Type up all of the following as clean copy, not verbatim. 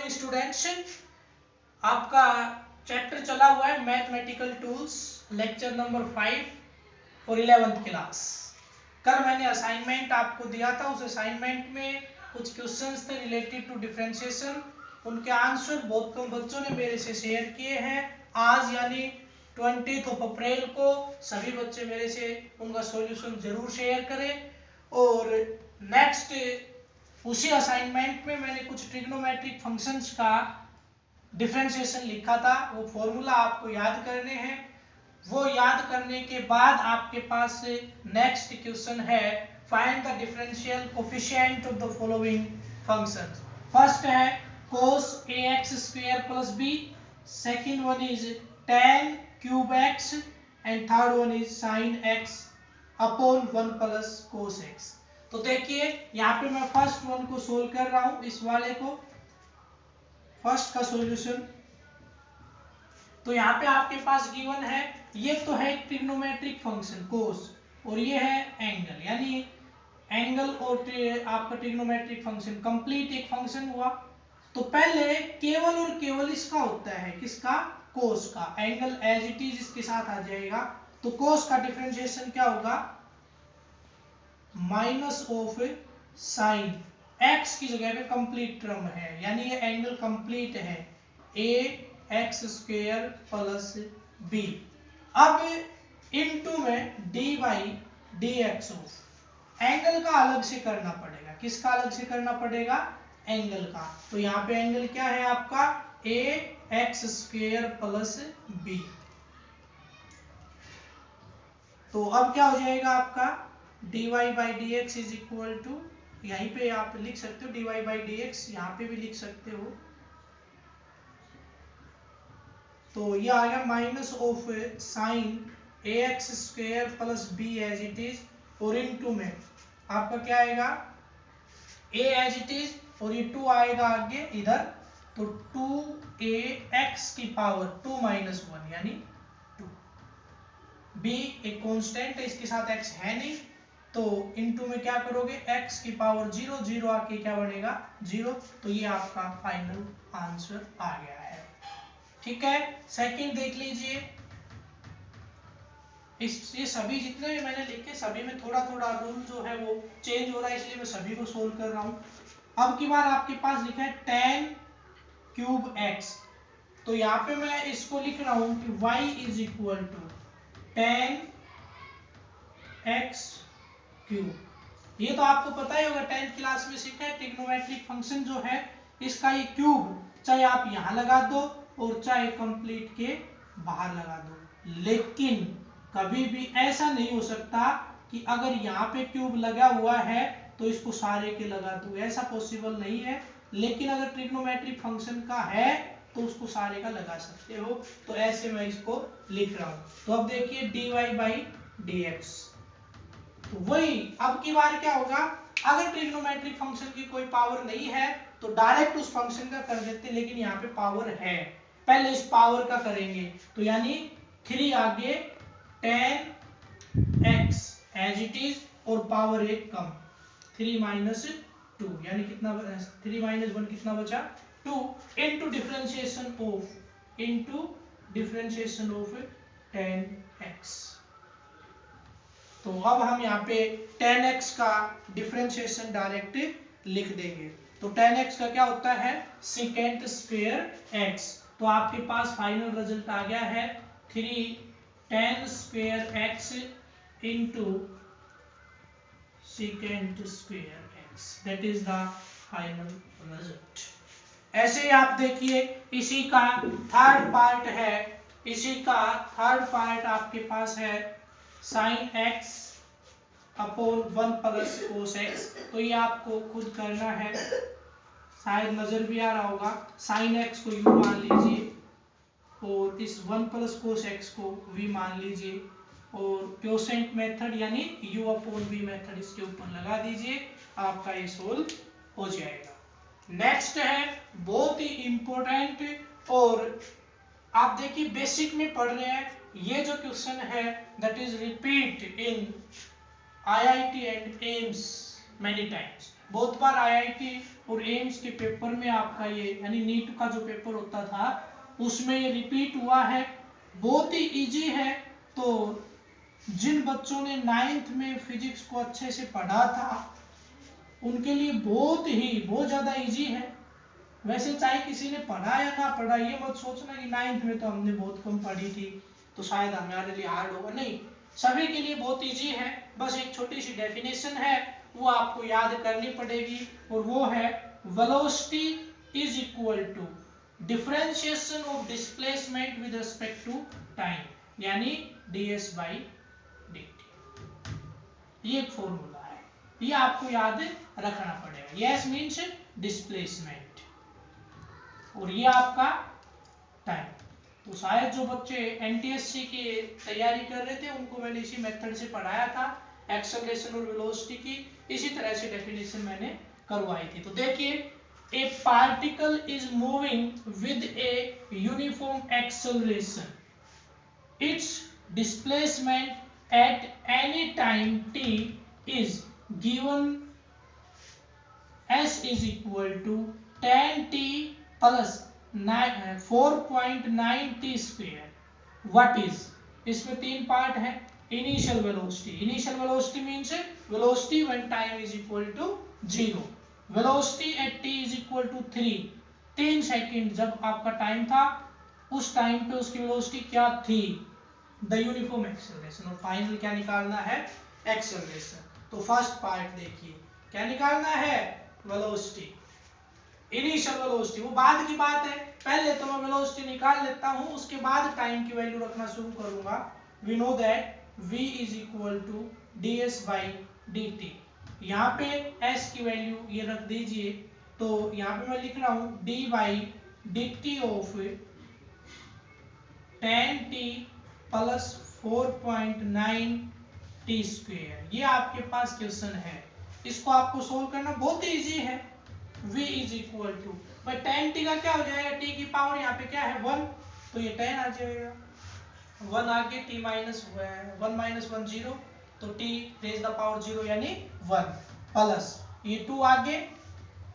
Morning students, आपका chapter चला हुआ है mathematical tools, lecture number 5 for 11th class. कल मैंने असाइनमेंट आपको दिया था, उस असाइनमेंट में कुछ क्वेश्चंस थे रिलेटेड टू डिफरेंशिएशन। उनके आंसर बहुत कम बच्चों ने मेरे से शेयर किए हैं। आज यानी 20 अप्रैल को सभी बच्चे मेरे से उनका सॉल्यूशन जरूर शेयर करें। और नेक्स्ट उसी असाइनमेंट में मैंने कुछ ट्रिग्नोमेट्रिक फंक्शंस का डिफरेंशिएशन लिखा था, वो फॉर्मूला आपको याद करने हैं। वो याद करने के बाद आपके पास नेक्स्ट क्वेश्चन है, find the differential coefficient of the following functions. First है cos ax square plus b, second one is tan cube x, and third one is sin x upon 1 plus cos x। तो देखिए यहाँ पे मैं first one को solve कर रहा हूं, इस वाले को फर्स्ट का सॉल्यूशन। तो यहाँ पे आपके पास गिवन है, ये तो है ट्रिग्नोमेट्रिक फंक्शन कोस, और ये है एंगल, यानी एंगल और आपका ट्रिग्नोमेट्रिक फंक्शन कंप्लीट एक फंक्शन हुआ। तो पहले केवल और केवल इसका होता है, किसका? कोस का। एंगल एज इट इज इसके साथ आ जाएगा। तो कोस का डिफरेंशिएशन क्या होगा? माइनस ऑफ साइन एक्स की जगह पे कंप्लीट टर्म है, यानी ये एंगल कंप्लीट है, ए एक्स स्क्वेयर प्लस बी। अब इनटू में D by d x of angle का अलग से करना पड़ेगा। किसका अलग से करना पड़ेगा? एंगल का। तो यहाँ पे एंगल क्या है आपका? A x square plus B. तो अब क्या हो जाएगा आपका? dy by d x is equal to, यहीं पे आप लिख सकते हो dy बाई डी एक्स, यहाँ पे भी लिख सकते हो। तो ये आ गया minus of sine A x square plus B as it is, और इनटू में आपका क्या आएगा? ए एज इट इज, और ये 2 आएगा आगे इधर, तो 2a x की पावर 2 माइनस 1 यानी 2। b एक कांस्टेंट है, इसके साथ x है नहीं, तो इनटू में क्या करोगे? x की पावर 0, 0 आके क्या बनेगा? 0। तो ये आपका फाइनल आंसर आ गया है। ठीक है, सेकंड देख लीजिए। ये सभी जितने भी मैंने लिखे, सभी में थोड़ा थोड़ा रूल जो है वो चेंज हो रहा है, इसलिए मैं सभी को सोल्व कर रहा हूँ। अब की बार आपके पास लिखा है tan क्यूब x, तो यहाँ पे मैं इसको लिख रहा हूँ कि y is equal to tan x क्यूब। ये तो आपको पता ही होगा, 10th क्लास में सीखा है, ट्रिग्नोमेट्रिक फंक्शन जो है इसका ये क्यूब, चाहे आप यहाँ लगा दो और चाहे कंप्लीट के बाहर लगा दो, लेकिन कभी भी ऐसा नहीं हो सकता कि अगर यहाँ पे क्यूब लगा हुआ है तो इसको सारे के लगा दो, ऐसा पॉसिबल नहीं है। लेकिन अगर ट्रिग्नोमेट्रिक फंक्शन का है तो उसको सारे का लगा सकते हो, तो ऐसे मैं इसको लिख रहा हूँ। तो अब देखिए dy बाई डी एक्स, तो वही अब की बार क्या होगा? अगर ट्रिग्नोमेट्रिक फंक्शन की कोई पावर नहीं है तो डायरेक्ट उस फंक्शन का कर देते, लेकिन यहाँ पे पावर है, पहले इस पावर का करेंगे। तो यानी 3 आगे tan x as it is, और पावर एक कम, 3 माइनस 2 यानी कितना? 3 माइनस 1 कितना बचा? 2 into differentiation of tan x। तो अब हम यहाँ पे tan x का डिफरेंशिएशन डायरेक्ट लिख देंगे। तो tan x का क्या होता है? Second square x। तो आपके पास फाइनल रिजल्ट आ गया है 3 tan square x into second square x, that is the final result. ऐसे ही आप देखिए, इसी का थर्ड पार्ट है, इसी का थर्ड पार्ट आपके पास है sine x upon 1 plus cos x। तो ये आपको खुद करना है, शायद नजर भी आ रहा होगा। साइन x को u मान लीजिए, और इस 1 प्लस कोस x को v मान लीजिए, और क्वोशेंट मेथड यानी u अपॉन v मेथड इसके ऊपर लगा दीजिए, आपका ये सोल्व हो जाएगा। नेक्स्ट है बहुत ही इंपॉर्टेंट, और आप देखिए बेसिक में पढ़ रहे हैं, ये जो क्वेश्चन है that is repeat in IIT and AIIMS many times. बहुत बार IIT और एम्स के पेपर में आपका ये यानी नीट का जो पेपर होता था उसमें ये रिपीट हुआ है। बहुत ही इजी है। तो जिन बच्चों ने 9th में फिजिक्स को अच्छे से पढ़ा था उनके लिए बहुत ज़्यादा इजी है। वैसे चाहे किसी ने पढ़ा या ना पढ़ा, ये मत सोचना कि 9th में तो हमने बहुत कम पढ़ी थी तो शायद हमारे लिए हार्ड होगा, नहीं, सभी के लिए बहुत इजी है। बस एक छोटी सी डेफिनेशन है वो आपको याद करनी पड़ेगी और वो है velocity is equal to differentiation of displacement with respect to time, यानी ds बाई dt। ये एक फॉर्मूला है, ये आपको याद रखना पड़ेगा। यस मीन्स डिस्प्लेसमेंट और ये आपका टाइम। तो शायद जो बच्चे एनटीएससी की तैयारी कर रहे थे उनको मैंने इसी मेथड से पढ़ाया था, एक्सेलरेशन और वेलोसिटी की इसी तरह से डेफिनेशन मैंने करवाई थी। तो देखिए, ए particle is moving with a uniform acceleration, it's displacement at any time t is given s is equal to tan t plus 4.9 t square। What is, इसमें तीन पार्ट है। Initial velocity, initial velocity means velocity when time is equal to 0, velocity at t is equal to 3 second जब आपका time था उस time पे उसकी velocity क्या थी, द यूनिफॉर्म एक्सेलरेशन। और फाइनल क्या निकालना है, एक्सेलरेशन। तो फर्स्ट पार्ट देखिए क्या निकालना है, वेलोसिटी, इनिशियल वेलोसिटी वो बाद की बात है, पहले तो मैं वेलोसिटी निकाल लेता हूं उसके बाद टाइम की वैल्यू रखना शुरू करूंगा। We know that v is equal to ds by dt। यहाँ पे s की वैल्यू ये रख दीजिए, तो यहाँ पे मैं लिख रहा हूं d by dt of tan t plus 4.9 t square. ये आपके पास क्वेश्चन है, इसको आपको सोल्व करना बहुत ही इजी है। v इज इक्वल टू भाई tan t का क्या हो जाएगा, t की पावर यहाँ पे क्या है 1, तो ये tan आ जाएगा, 1 आगे t माइनस 1 माइनस 1 0, तो t रेज द पावर 0 यानी 1 प्लस ये 2 आगे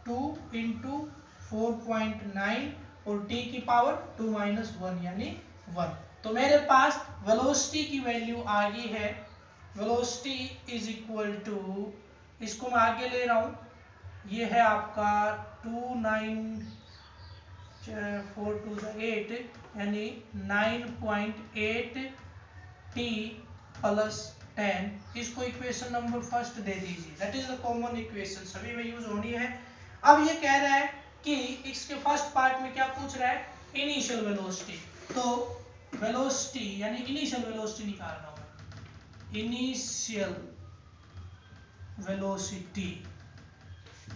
2 इंटू 4.9 और t की पावर 2 माइनस 1 यानी 1। तो मेरे पास वेलोसिटी की वैल्यू आ गई है, वेलोसिटी इज इक्वल टू, इसको मैं आगे ले रहा हूँ, ये है आपका 29428 यानी 9.8 t प्लस 10। इसको इक्वेशन नंबर फर्स्ट दे दीजिए, that is the common equation, सभी में यूज होनी है। अब ये कह रहा है कि इसके फर्स्ट पार्ट में क्या पूछ रहा है, इनिशियल वेलोसिटी। तो वेलोसिटी यानी इनिशियल वेलोसिटी निकाल रहा हूं, initial velocity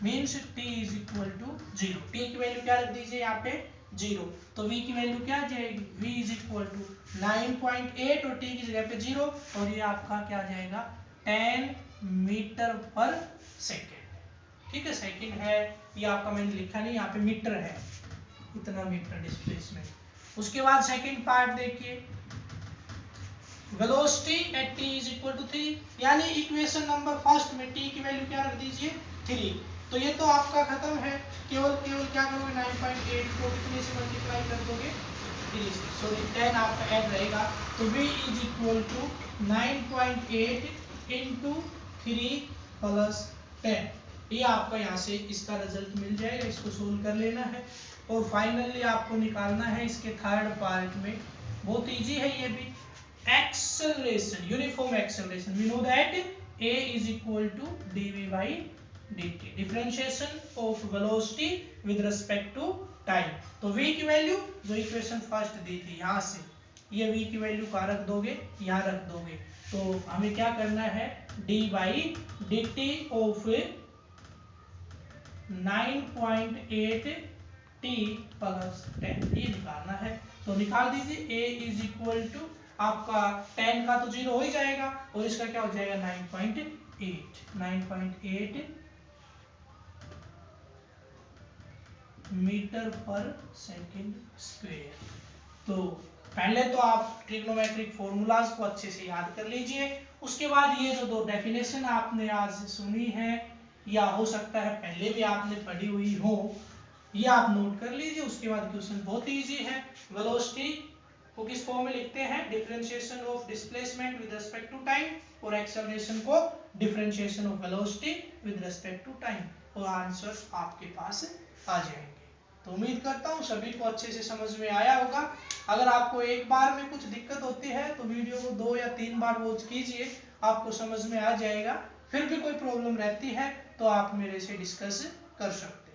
means t is equal to 0, t की वैल्यू क्या रख दीजिए यहाँ पे 0, तो v की वैल्यू क्या आ जाएगी, v इज इक्वल टू 9.8 और t की जगह पे 0 और ये आपका क्या आ जाएगा 10 मीटर पर सेकेंड। ठीक है, सेकेंड है, ये आपका मैंने लिखा नहीं, यहाँ पे मीटर है, इतना मीटर डिस्प्लेसमेंट। उसके बाद सेकेंड पार्ट देखिए, velocity at t is equal to 3, यानी इक्वेशन नंबर फर्स्ट में t की वैल्यू क्या रख दीजिए 3। तो ये तो आपका खत्म है, केवल क्या करोगे 9.8 को कितने से मल्टीप्लाई कर दोगे 3 से, सॉरी 10 आपका ऐड रहेगा। तो v is equal to 9.8 into 3 plus 10, ये आपका यहाँ से इसका रिजल्ट मिल जाएगा, इसको सोल्व कर लेना है। और फाइनली आपको निकालना है इसके थर्ड पार्ट में, बहुत इजी है ये भी, acceleration, uniform acceleration. We know that a is equal to dv by dt, differentiation of velocity with respect to time. तो v की वैल्यू जो इक्वेशन फर्स्ट दी थी यहाँ से, ये v की वैल्यू कहाँ रख दोगे, यहाँ रख दोगे। तो हमें क्या करना है, d by dt of 9.8 t plus 10 ये निकालना है। तो निकाल दीजिए, a इज इक्वल टू आपका 10 का तो 0 हो ही जाएगा और इसका क्या हो जाएगा 9.8 मीटर पर सेकेंड स्क्वायर। तो पहले तो आप ट्रिग्नोमेट्रिक फॉर्मूलाज को अच्छे से याद कर लीजिए, उसके बाद ये जो दो डेफिनेशन आपने आज सुनी है या हो सकता है पहले भी आपने पढ़ी हुई हो, ये आप नोट कर लीजिए। उसके बाद क्वेश्चन बहुत इजी है। वेलोसिटी को किस फॉर्म में लिखते हैं, differentiation of displacement with respect to time, और एक्सेलरेशन को differentiation of velocity with respect to time, और आंसर्स आपके पास आ जाएंगे। तो उम्मीद करता हूँ सभी को अच्छे से समझ में आया होगा। अगर आपको एक बार में कुछ दिक्कत होती है तो वीडियो को 2 या 3 बार वॉच कीजिए, आपको समझ में आ जाएगा। फिर भी कोई प्रॉब्लम रहती है तो आप मेरे से डिस्कस कर सकते हैं।